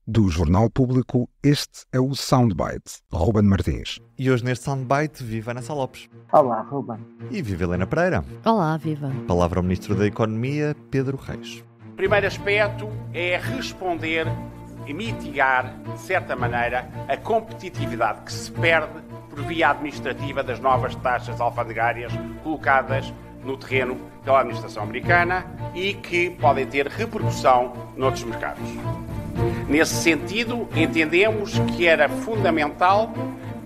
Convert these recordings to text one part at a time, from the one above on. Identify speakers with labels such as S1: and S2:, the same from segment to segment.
S1: Do Jornal Público, este é o Soundbite. Ruben Martins.
S2: E hoje neste Soundbite vive Ana Sá Lopes.
S3: Olá, Ruben.
S2: E vive Helena Pereira.
S4: Olá, viva.
S2: Palavra ao Ministro da Economia, Pedro Reis.
S5: O primeiro aspecto é responder e mitigar, de certa maneira, a competitividade que se perde por via administrativa das novas taxas alfandegárias colocadas no terreno pela administração americana e que podem ter repercussão noutros mercados. Nesse sentido, entendemos que era fundamental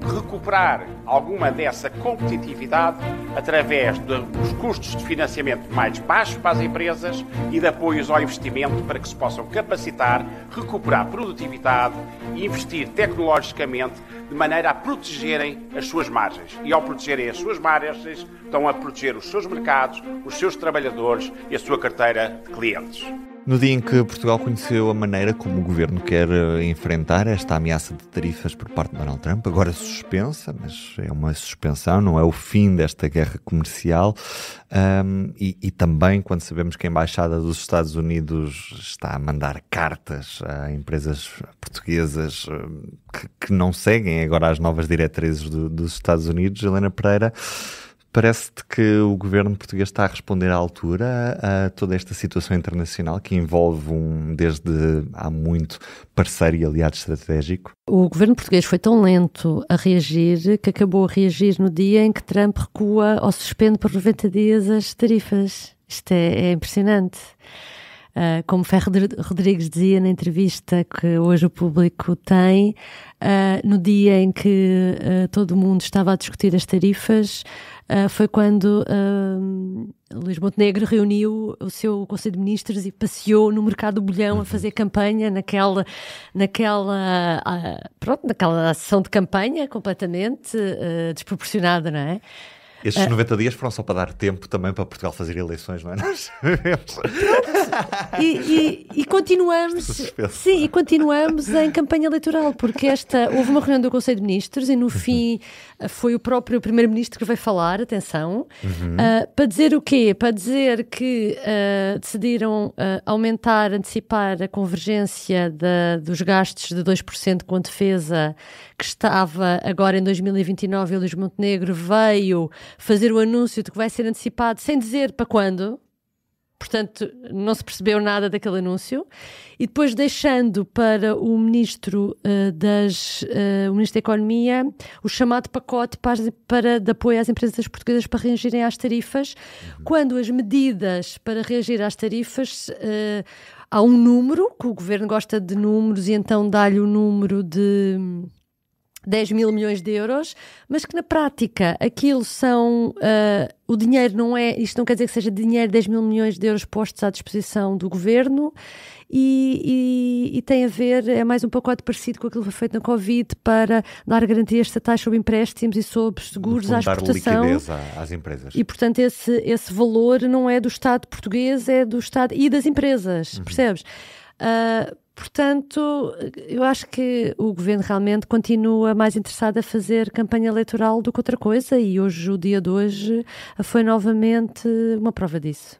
S5: recuperar alguma dessa competitividade através dos custos de financiamento mais baixos para as empresas e de apoios ao investimento para que se possam capacitar, recuperar produtividade e investir tecnologicamente de maneira a protegerem as suas margens. E ao protegerem as suas margens, estão a proteger os seus mercados, os seus trabalhadores e a sua carteira de clientes.
S2: No dia em que Portugal conheceu a maneira como o Governo quer enfrentar esta ameaça de tarifas por parte de Donald Trump, agora suspensa, mas é uma suspensão, não é o fim desta guerra comercial, e também quando sabemos que a Embaixada dos Estados Unidos está a mandar cartas a empresas portuguesas que não seguem agora as novas diretrizes dos Estados Unidos, Helena Pereira, parece-te que o governo português está a responder à altura a toda esta situação internacional que envolve desde há muito, parceiro e aliado estratégico?
S4: O governo português foi tão lento a reagir que acabou a reagir no dia em que Trump recua ou suspende por 90 dias as tarifas. Isto é impressionante. Como Ferro Rodrigues dizia na entrevista que hoje o Público tem, no dia em que todo o mundo estava a discutir as tarifas, foi quando Luís Montenegro reuniu o seu Conselho de Ministros e passeou no Mercado do Bolhão a fazer campanha naquela sessão de campanha completamente desproporcionada, não é?
S2: Estes 90 dias foram só para dar tempo também para Portugal fazer eleições, não é? Nós sabemos.
S4: E continuamos, sim, e continuamos em campanha eleitoral, porque houve uma reunião do Conselho de Ministros e no fim foi o próprio Primeiro-Ministro que veio falar, atenção, para dizer o quê? Para dizer que decidiram antecipar a convergência dos gastos de 2% com a defesa que estava agora em 2029 e o Luís Montenegro veio fazer o anúncio de que vai ser antecipado sem dizer para quando. Portanto, não se percebeu nada daquele anúncio. E depois deixando para o Ministro o Ministro da Economia o chamado pacote de apoio às empresas portuguesas para reagirem às tarifas, quando as medidas para reagir às tarifas, há um número, que o Governo gosta de números e então dá-lhe o número de 10 mil milhões de euros, mas que na prática aquilo são, o dinheiro não é, isto não quer dizer que seja dinheiro, 10 mil milhões de euros postos à disposição do Governo e tem a ver, é mais um pacote parecido com aquilo que foi feito na Covid para dar garantias estatais sobre empréstimos e sobre seguros à exportação.
S2: Dar liquidez às empresas.
S4: E portanto esse valor não é do Estado português, é do Estado e das empresas, percebes? Portanto, eu acho que o Governo realmente continua mais interessado a fazer campanha eleitoral do que outra coisa e hoje, o dia de hoje, foi novamente uma prova disso.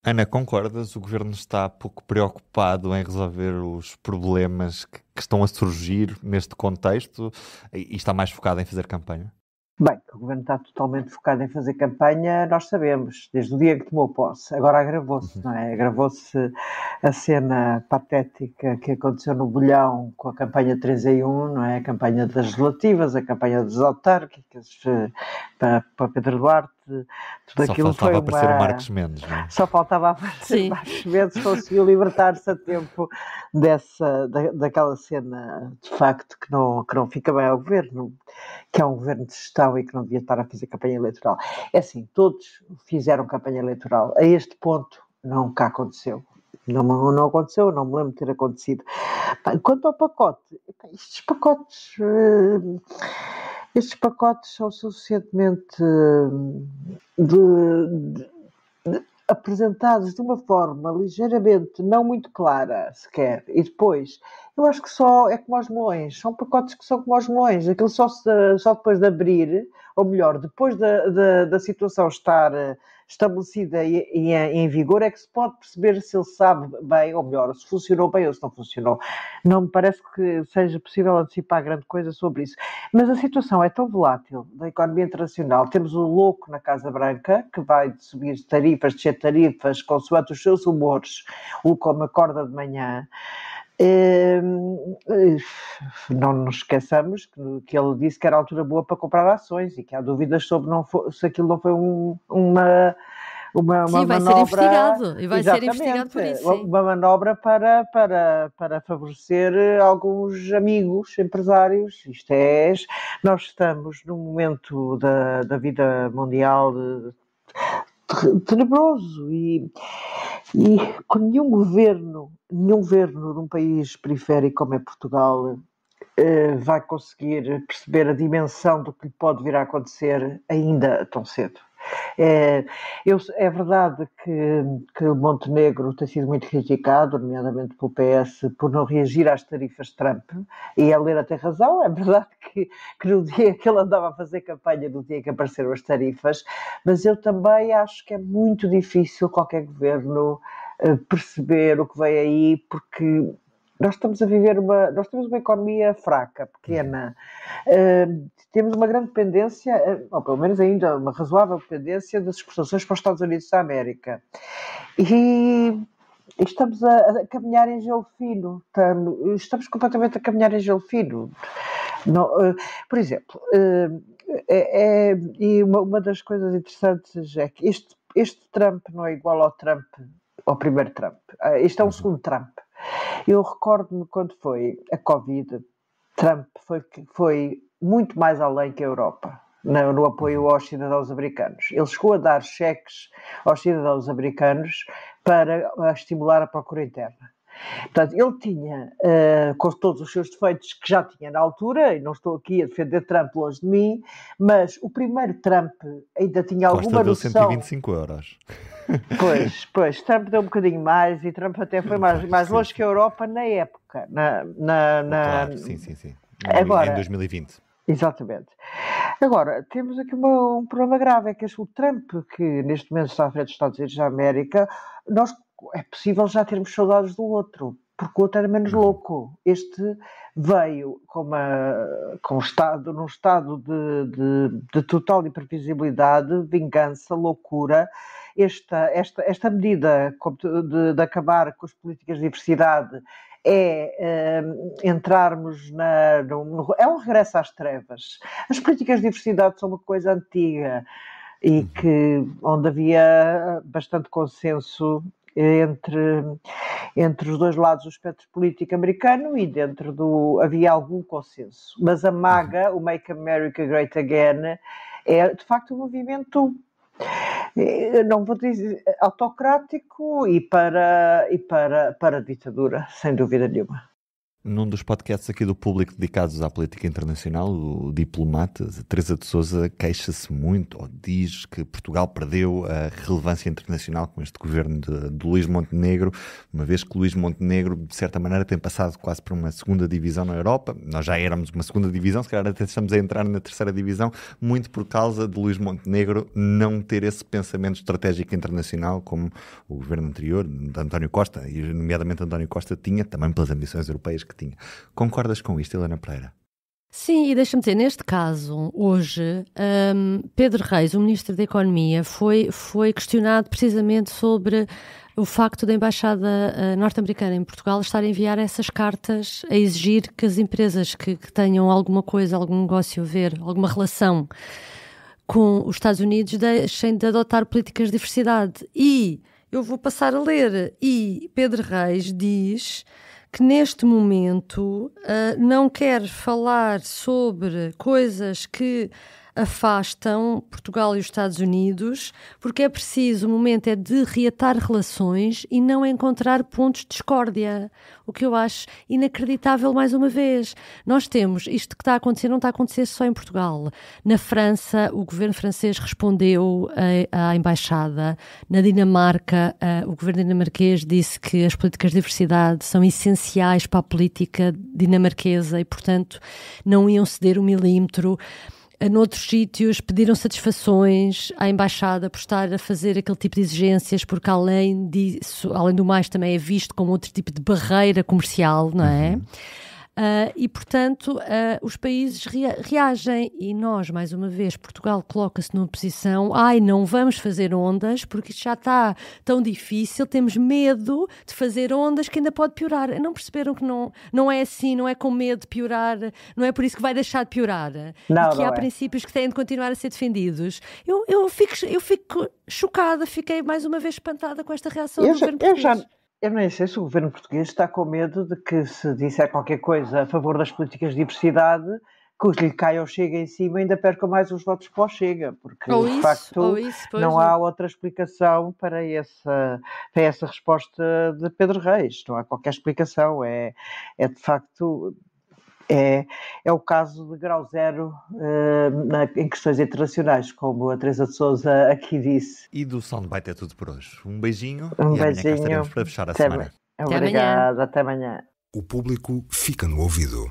S2: Ana, concordas? O Governo está pouco preocupado em resolver os problemas que estão a surgir neste contexto e está mais focado em fazer campanha?
S3: Bem, que o Governo está totalmente focado em fazer campanha, nós sabemos, desde o dia que tomou posse. Agora agravou-se, não é? Agravou-se a cena patética que aconteceu no Bolhão com a campanha 3 em 1, não é? A campanha das legislativas, a campanha das autárquicas, para Pedro Duarte, tudo
S2: só
S3: aquilo
S2: faltava
S3: foi
S2: aparecer o Marcos Mendes, não é?
S3: Só faltava aparecer o Marcos Mendes, conseguiu libertar-se a tempo daquela cena, de facto, que não fica bem ao Governo, que é um Governo de gestão e que não devia estar a fazer campanha eleitoral. É assim, todos fizeram campanha eleitoral. A este ponto, nunca aconteceu. Não aconteceu, não me lembro de ter acontecido. Quanto ao pacote, estes pacotes são suficientemente apresentados de uma forma ligeiramente não muito clara sequer, e depois eu acho que só é como aos melões, são pacotes que são como aos melões, aquilo só depois de abrir, ou melhor, depois da situação estar estabelecida e em vigor é que se pode perceber se ele sabe bem, ou melhor, se funcionou bem ou se não funcionou. Não me parece que seja possível antecipar grande coisa sobre isso. Mas a situação é tão volátil da economia internacional. Temos o louco na Casa Branca, que vai subir tarifas, descer tarifas, consoante os seus humores, como acorda de manhã. Não nos esqueçamos que ele disse que era a altura boa para comprar ações e que há dúvidas sobre se aquilo não foi uma
S4: sim, vai
S3: manobra,
S4: ser investigado e vai ser investigado por isso. Sim.
S3: Uma manobra para favorecer alguns amigos empresários. Nós estamos num momento da vida mundial tenebroso e com nenhum governo de um país periférico como é Portugal vai conseguir perceber a dimensão do que lhe pode vir a acontecer ainda tão cedo. É verdade que o Montenegro tem sido muito criticado, nomeadamente pelo PS, por não reagir às tarifas de Trump, e a Helena tem razão. É verdade que no dia que ele andava a fazer campanha, no dia que apareceram as tarifas, mas eu também acho que é muito difícil qualquer governo perceber o que vem aí, porque nós estamos a viver nós temos uma economia fraca, pequena, temos uma grande dependência, ou pelo menos ainda uma razoável dependência das exportações para os Estados Unidos da América. E estamos a caminhar em gelo fino, estamos completamente a caminhar em gelo fino. Por exemplo, e uma das coisas interessantes é que este Trump não é igual ao primeiro Trump. Este é um segundo Trump. Eu recordo-me quando foi a Covid, Trump foi muito mais além que a Europa no apoio aos cidadãos americanos. Ele chegou a dar cheques aos cidadãos americanos para estimular a procura interna. Portanto, ele tinha, com todos os seus defeitos que já tinha na altura, e não estou aqui a defender Trump longe de mim, mas o primeiro Trump ainda tinha alguma noção...
S2: Costa deu 125 euros.
S3: Pois, Trump deu um bocadinho mais, e Trump até foi mais longe que a Europa na época.
S2: Claro, sim.
S3: Agora,
S2: em 2020.
S3: Exatamente. Agora, temos aqui um problema grave, é que o Trump, que neste momento está à frente dos Estados Unidos da América, é possível já termos saudades do outro, porque o outro era menos louco. Este veio num estado de total imprevisibilidade, vingança, loucura. Esta medida de acabar com as políticas de diversidade entrarmos é um regresso às trevas. As políticas de diversidade são uma coisa antiga e onde havia bastante consenso entre os dois lados do espectro político americano e havia algum consenso. Mas a MAGA, o Make America Great Again, é de facto um movimento, não vou dizer autocrático, e para a ditadura, sem dúvida nenhuma.
S2: Num dos podcasts aqui do Público dedicados à política internacional, o diplomata Teresa de Sousa queixa-se muito, ou diz que Portugal perdeu a relevância internacional com este governo de Luís Montenegro, uma vez que Luís Montenegro, de certa maneira, tem passado quase para uma segunda divisão na Europa. Nós já éramos uma segunda divisão, se calhar até estamos a entrar na terceira divisão, muito por causa de Luís Montenegro não ter esse pensamento estratégico internacional como o governo anterior, de António Costa, e nomeadamente António Costa tinha, também pelas ambições europeias que tinha. Concordas com isto, Helena Pereira?
S4: Sim, e deixa-me dizer, neste caso, hoje, Pedro Reis, o Ministro da Economia, foi questionado precisamente sobre o facto da Embaixada norte-americana em Portugal estar a enviar essas cartas a exigir que as empresas que tenham alguma coisa, algum negócio a ver, alguma relação com os Estados Unidos, deixem de adotar políticas de diversidade. E eu vou passar a ler, e Pedro Reis diz que neste momento não quer falar sobre coisas que afastam Portugal e os Estados Unidos, porque é preciso, o momento é de reatar relações e não encontrar pontos de discórdia, o que eu acho inacreditável mais uma vez. Nós temos, isto que está a acontecer não está a acontecer só em Portugal. Na França, o governo francês respondeu à embaixada. Na Dinamarca, o governo dinamarquês disse que as políticas de diversidade são essenciais para a política dinamarquesa e, portanto, não iam ceder um milímetro. noutros sítios pediram satisfações à embaixada por estar a fazer aquele tipo de exigências, porque além disso, além do mais, também é visto como outro tipo de barreira comercial, não é? E, portanto, os países reagem e nós, mais uma vez, Portugal coloca-se numa posição, não vamos fazer ondas porque isto já está tão difícil, temos medo de fazer ondas que ainda pode piorar. Não perceberam que não é assim, não é com medo de piorar, não é por isso que vai deixar de piorar.
S3: Não,
S4: e que há princípios que têm de continuar a ser defendidos. Eu fico chocada, fiquei mais uma vez espantada com esta reação do governo português.
S3: Eu nem sei se o governo português está com medo de que, se disser qualquer coisa a favor das políticas de diversidade, que lhe caia o Chega em cima e ainda perca mais os votos para o Chega, porque de facto não há outra explicação para essa resposta de Pedro Reis. Não há qualquer explicação. É de facto... É o caso de grau zero em questões internacionais, como a Teresa de Sousa aqui disse.
S2: E do Soundbite é tudo por hoje. Um beijinho
S3: e
S2: amanhã cá estaremos para fechar a semana.
S3: Obrigada, até amanhã.
S1: O público fica no ouvido.